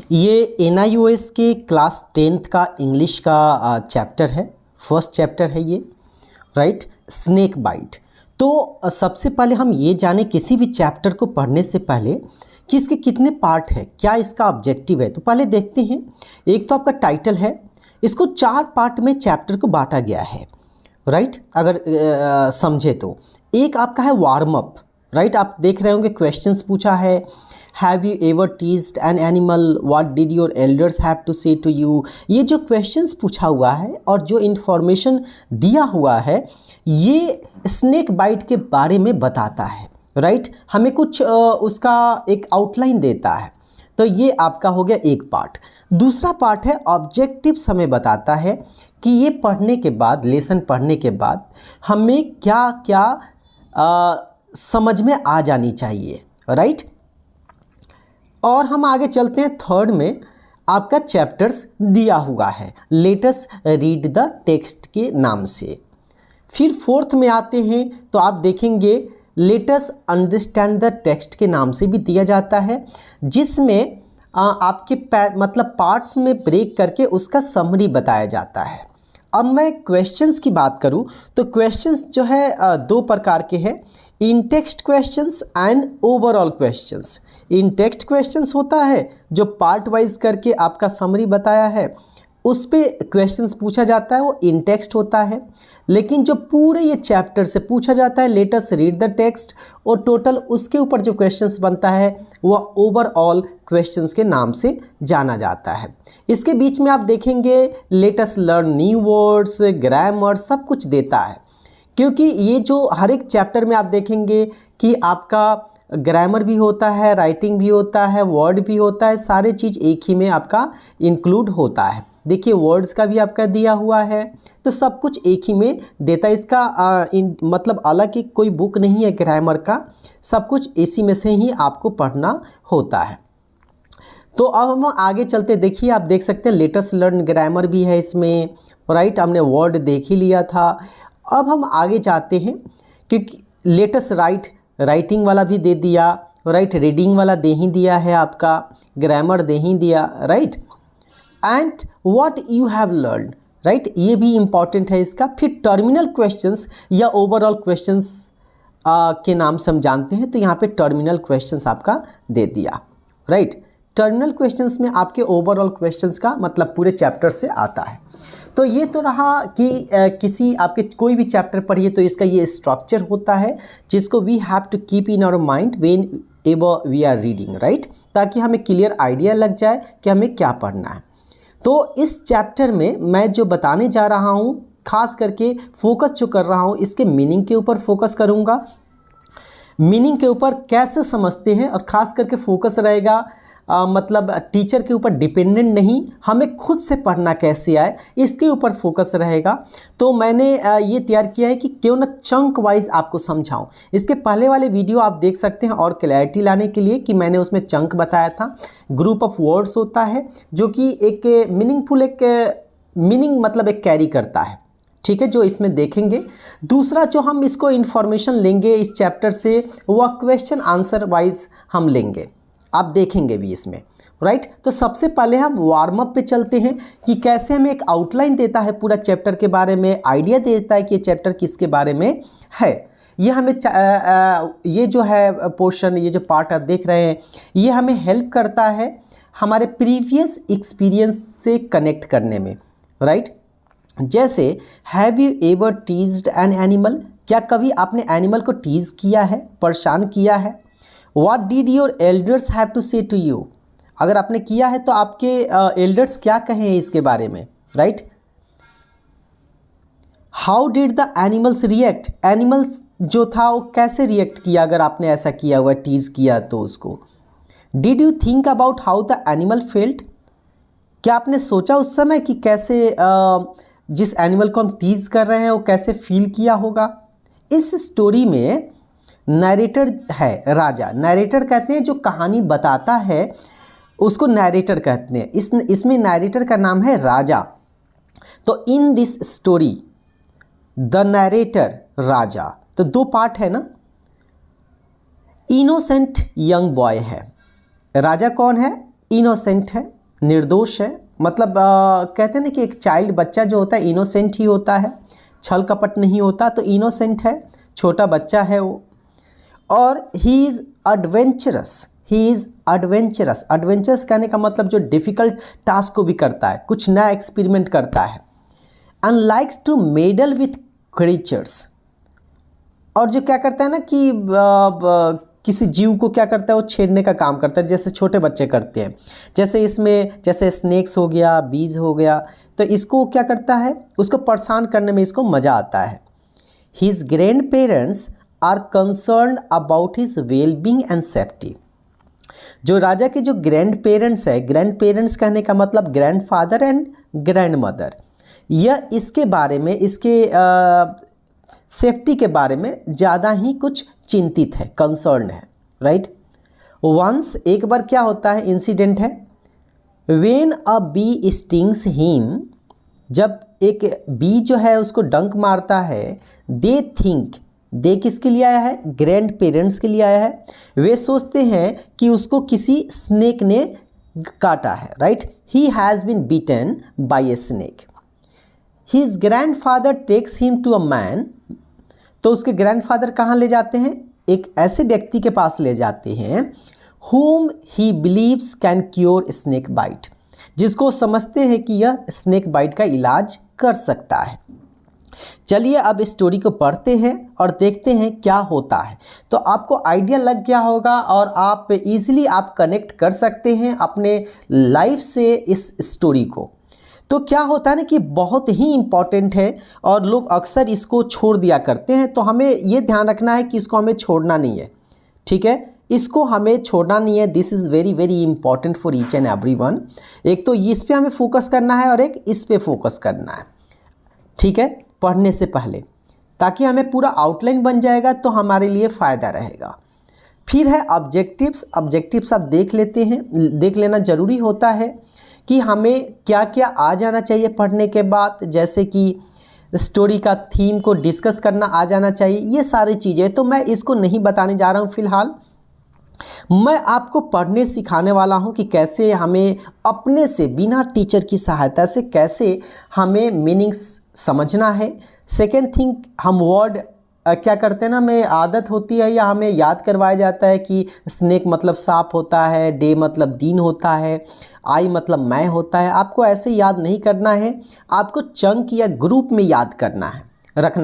ये NIOS के class 10th का इंग्लिश का चैप्टर है, फर्स्ट चैप्टर है ये, राइट, स्नेक बाइट। तो सबसे पहले हम ये जाने किसी भी चैप्टर को पढ़ने से पहले कि इसके कितने पार्ट है, क्या इसका ऑब्जेक्टिव है। तो पहले देखते हैं। एक तो आपका टाइटल है, इसको 4 पार्ट में चैप्टर को बांटा गया है, राइट, अगर समझे तो। एक आपका है वार्म अप, राइट, आप देख रहे होंगे क्वेश्चंस पूछा है। Have you ever teased an animal, what did your elders have to say to you. ये जो क्वेश्चंस पूछा हुआ है और जो इन्फॉर्मेशन दिया हुआ है ये स्नेक बाइट के बारे में बताता है, राइट, हमें कुछ उसका एक आउटलाइन देता है। तो ये आपका हो गया एक पार्ट। दूसरा पार्ट है ऑब्जेक्टिव्स, हमें बताता है कि ये पढ़ने के बाद, लेसन पढ़ने के बाद हमें क्या क्या समझ में आ जानी चाहिए, राइट। और हम आगे चलते हैं। थर्ड में आपका चैप्टर्स दिया हुआ है, let us read the text के नाम से। फिर फोर्थ में आते हैं तो आप देखेंगे let us understand the text के नाम से भी दिया जाता है, जिसमें आपके मतलब पार्ट्स में ब्रेक करके उसका समरी बताया जाता है। अब मैं क्वेश्चंस की बात करूं तो क्वेश्चंस जो है 2 प्रकार के हैं, in text questions and overall questions. In text questions होता है जो पार्ट वाइज करके आपका समरी बताया है, उस पे क्वेश्चंस पूछा जाता है, वो इन टेक्स्ट होता है। लेकिन जो पूरे ये चैप्टर से पूछा जाता है let us read the text, और टोटल उसके ऊपर जो क्वेश्चंस बनता है वह ओवरऑल क्वेश्चंस के नाम से जाना जाता है। इसके बीच में आप देखेंगे let us learn new words, grammar, सब कुछ देता है, क्योंकि ये जो हर एक चैप्टर में आप देखेंगे कि आपका ग्रामर भी होता है, राइटिंग भी होता है, वर्ड भी होता है, सारे चीज़ एक ही में आपका इंक्लूड होता है। देखिए वर्ड्स का भी आपका दिया हुआ है, तो सब कुछ एक ही में देता है। इसका मतलब अलग की कोई बुक नहीं है ग्रामर का, सब कुछ इसी में से ही आपको पढ़ना होता है। तो अब हम आगे चलते, देखिए आप देख सकते हैं लेट अस लर्न ग्रामर भी है इसमें, राइट, हमने वर्ड देख ही लिया था। अब हम आगे जाते हैं, क्योंकि लेट अस राइट, राइटिंग वाला भी दे दिया, राइट, रीडिंग वाला दे ही दिया है, आपका ग्रामर दे ही दिया, right, and what you have learn, right, ये भी इम्पॉर्टेंट है इसका। फिर टर्मिनल क्वेश्चंस या ओवरऑल क्वेश्चंस के नाम से हम जानते हैं, तो यहाँ पे टर्मिनल क्वेश्चंस आपका दे दिया, राइट। टर्मिनल क्वेश्चंस में आपके ओवरऑल क्वेश्चंस का मतलब पूरे चैप्टर से आता है। तो ये तो रहा कि किसी आपके कोई भी चैप्टर पढ़िए तो इसका ये स्ट्रक्चर होता है, जिसको we have to keep in our mind whenever we are reading, right, ताकि हमें क्लियर आइडिया लग जाए कि हमें क्या पढ़ना है। तो इस चैप्टर में मैं जो बताने जा रहा हूँ, खास करके फोकस जो कर रहा हूँ, इसके मीनिंग के ऊपर फोकस करूँगा, मीनिंग के ऊपर कैसे समझते हैं, और ख़ास करके फोकस रहेगा मतलब टीचर के ऊपर डिपेंडेंट नहीं, हमें खुद से पढ़ना कैसे आए, इसके ऊपर फोकस रहेगा। तो मैंने ये तैयार किया है कि क्यों ना चंक वाइज आपको समझाऊं। इसके पहले वाले वीडियो आप देख सकते हैं और क्लैरिटी लाने के लिए, कि मैंने उसमें चंक बताया था। ग्रुप ऑफ वर्ड्स होता है जो कि एक मीनिंगफुल, एक मीनिंग मतलब एक कैरी करता है, ठीक है, जो इसमें देखेंगे। दूसरा जो हम इसको इन्फॉर्मेशन लेंगे इस चैप्टर से, वह क्वेश्चन आंसर वाइज हम लेंगे, आप देखेंगे भी इसमें, राइट। तो सबसे पहले हम वार्म अप पे चलते हैं कि कैसे हमें एक आउटलाइन देता है पूरा चैप्टर के बारे में, आइडिया देता है कि ये चैप्टर किसके बारे में है। ये हमें ये जो है पोर्शन, ये जो पार्ट आप देख रहे हैं, ये हमें हेल्प करता है हमारे प्रीवियस एक्सपीरियंस से कनेक्ट करने में, राइट। जैसे have you ever teased an animal, क्या कभी आपने एनिमल को टीज किया है, परेशान किया है। What did your elders have to say to you, अगर आपने किया है तो आपके एल्डर्स क्या कहे हैं इसके बारे में, right. How did the animals react, animals जो था वो कैसे रिएक्ट किया अगर आपने ऐसा किया हुआ, टीज किया तो उसको। Did you think about how the animal felt, क्या आपने सोचा उस समय कि कैसे जिस एनिमल को हम टीज कर रहे हैं वो कैसे फील किया होगा। इस स्टोरी में नैरेटर है राजा, नैरेटर कहते हैं जो कहानी बताता है उसको नैरेटर कहते हैं। इसमें नैरेटर का नाम है राजा। तो in this story the narrator Raja, तो 2 पार्ट है ना। इनोसेंट यंग बॉय है, राजा कौन है, इनोसेंट है, निर्दोष है। मतलब कहते हैं ना कि एक चाइल्ड, बच्चा जो होता है इनोसेंट ही होता है, छल कपट नहीं होता, तो इनोसेंट है, छोटा बच्चा है वो। और he is adventurous, he is adventurous. Adventurous कहने का मतलब जो डिफ़िकल्ट टास्क को भी करता है, कुछ नया एक्सपेरिमेंट करता है। And likes to meddle with creatures, और जो क्या करता है ना कि किसी जीव को क्या करता है, वो छेड़ने का काम करता है, जैसे छोटे बच्चे करते हैं। जैसे इसमें जैसे स्नेक्स हो गया, बीज हो गया, तो इसको क्या करता है, उसको परेशान करने में इसको मज़ा आता है। His grandparents are concerned about his wellbeing and safety. जो राजा के जो ग्रैंड पेरेंट्स है, ग्रैंड पेरेंट्स कहने का मतलब grandfather and grandmother, यह इसके बारे में, इसके सेफ्टी के बारे में ज़्यादा ही कुछ चिंतित है, कंसर्न है, राइट। वंस, एक बार क्या होता है, इंसिडेंट है। When a bee stings him, जब एक बी जो है उसको डंक मारता है, दे थिंक, दे किसके लिए आया है, ग्रैंड पेरेंट्स के लिए आया है। वे सोचते हैं कि उसको किसी स्नेक ने काटा है, right. He has been beaten by a snake. His grandfather takes him to a man, तो उसके ग्रैंडफादर कहाँ ले जाते हैं, एक ऐसे व्यक्ति के पास ले जाते हैं, whom he believes can cure snake bite, जिसको समझते हैं कि यह स्नेक बाइट का इलाज कर सकता है। चलिए अब स्टोरी को पढ़ते हैं और देखते हैं क्या होता है। तो आपको आइडिया लग गया होगा और आप इजीली आप कनेक्ट कर सकते हैं अपने लाइफ से इस स्टोरी को। तो क्या होता है ना कि बहुत ही इम्पॉर्टेंट है और लोग अक्सर इसको छोड़ दिया करते हैं, तो हमें ये ध्यान रखना है कि इसको हमें छोड़ना नहीं है, ठीक है, इसको हमें छोड़ना नहीं है। This is very very important for each and every one. एक तो इस पे हमें फोकस करना है और एक इस पे फोकस करना है, ठीक है, पढ़ने से पहले, ताकि हमें पूरा आउटलाइन बन जाएगा तो हमारे लिए फ़ायदा रहेगा। फिर है ऑब्जेक्टिव्स। ऑब्जेक्टिव्स आप देख लेते हैं, देख लेना ज़रूरी होता है कि हमें क्या क्या आ जाना चाहिए पढ़ने के बाद, जैसे कि स्टोरी का थीम को डिस्कस करना आ जाना चाहिए, ये सारी चीज़ें। तो मैं इसको नहीं बताने जा रहा हूँ फ़िलहाल, मैं आपको पढ़ने सिखाने वाला हूँ कि कैसे हमें अपने से बिना टीचर की सहायता से कैसे हमें मीनिंग्स समझना है। सेकेंड थिंग, हम वर्ड क्या करते हैं ना, हमें आदत होती है या हमें याद करवाया जाता है कि स्नेक मतलब सांप होता है, डे मतलब दिन होता है, आई मतलब मैं होता है। आपको ऐसे याद नहीं करना है, आपको चंक या ग्रुप में याद करना है, रखना।